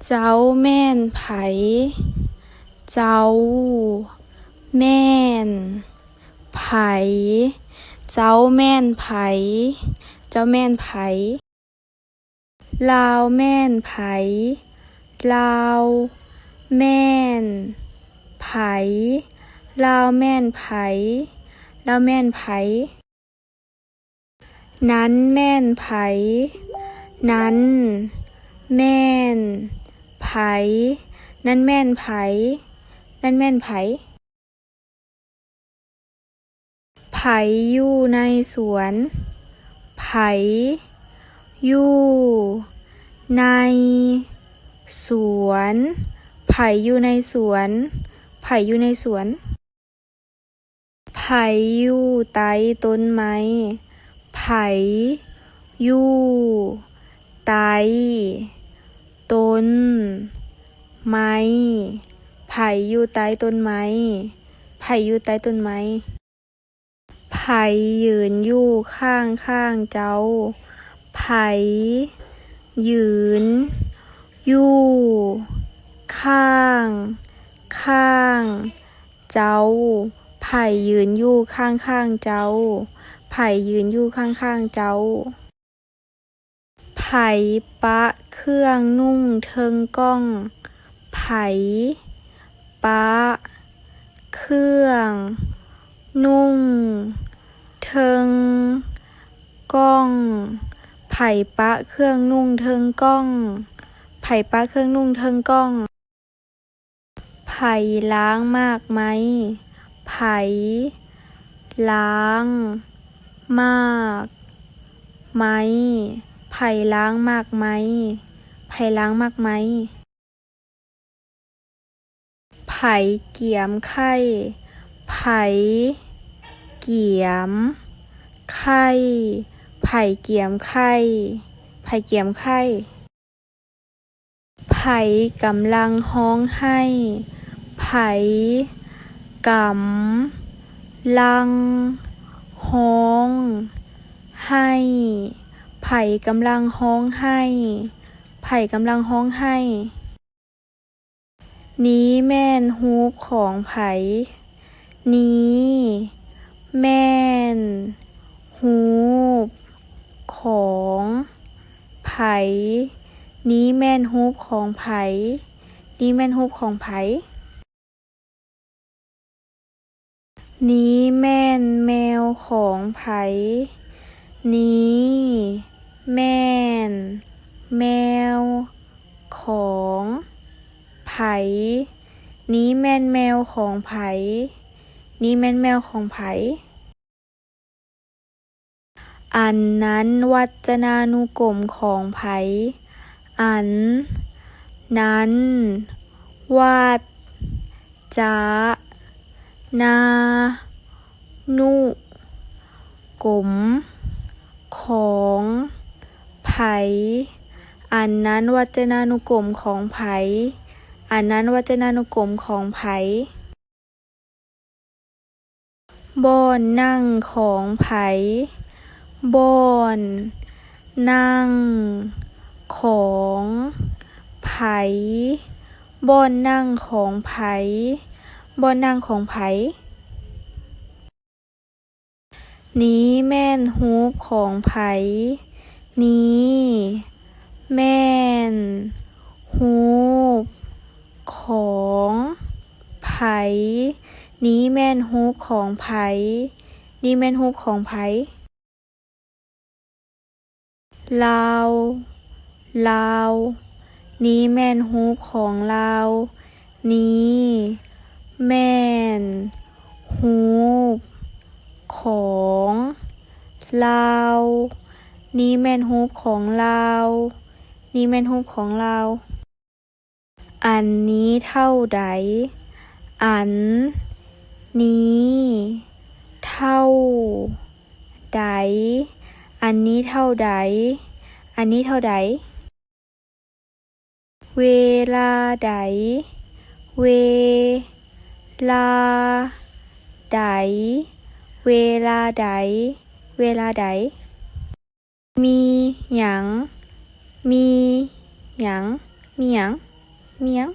เจ้าแม่นไผเจ้าแม่นไผเจ้าแม่นไผเจ้าแม่นไผลาวแม่นไผลาวแม่นไผลาวแม่นไผลาวแม่นไผนั้นแม่นไผนั้นแม่นไผนั้นแม่นไผนั้นแม่นไผไผอยู่ในสวนไผอยู่ในสวนไผอยู่ในสวนไผอยู่ในสวนไผอยู่ใต้ต้นไม้ไผอยู่ใต้ต้นไม้ไผอยู่ใต้ต้นไม้ไผอยู่ใต้ต้นไม้ไผยืนอยู่ข้างเจ้าไผยืนอยู่ข้างเจ้าไผยืนอยู่ข้างเจ้าไผยืนอยู่ข้างเจ้าไผปะเครื่องนุ่งเทิงกล้องไผปะเครื่องนุ่งเทิงกล้องไผปะเครื่องนุ่งเทิงกล้องไผปะเครื่องนุ่งเทิงกล้องไผล้างมากไหมไผล้างมากไหมไผล้างมากไหมไผล้างมากไหมไผเกี่ยมไข่ไผเกี่ยมไข่ไผเกี่ยมไข่ไผเกี่ยมไข่ไผกำลังฮ้องไห้ไผกำลังฮ้องไห้ไผกำลังฮ้องไห้ไผกำลังฮ้องไห้นี้แม่นฮูปของไผนี้แม่นฮูปของไผนี้แม่นฮูปของไผนี้แม่นฮูปของไผนี้แม่นแมวของไผนี้แม่นแมวของไผนี้แม่นแมวของไผนี้แม่นแมวของไผอันนั้นวจนานุกรมของไผอันนั้นวัจจนานุกรมของไผอันนั้นวจนานุกรมของไผอันนั้นวจนานุกรมของไผบ่อนนั่งของไผบ่อนนั่งของไผบ่อนนั่งของไผบ่อนนั่งของไผนี้แม่นฮูปของไผนี้แม่นฮูปของไผนี้แม่นฮูปของไผนี้แม่นฮูปของไผลาวลาวนี้แม่นฮูปของลาวนี้แม่นฮูปของลาวนี้แม่นฮูปของลาวนี้แม่นฮูปของลาวอันนี้เท่าใดอันนี้เท่าใดอันนี้เท่าใดอันนี้เท่าใดเวลาใดเวลาใดเวลาใดเวลาใดมีหยังมีหยังมีหยัง เมียง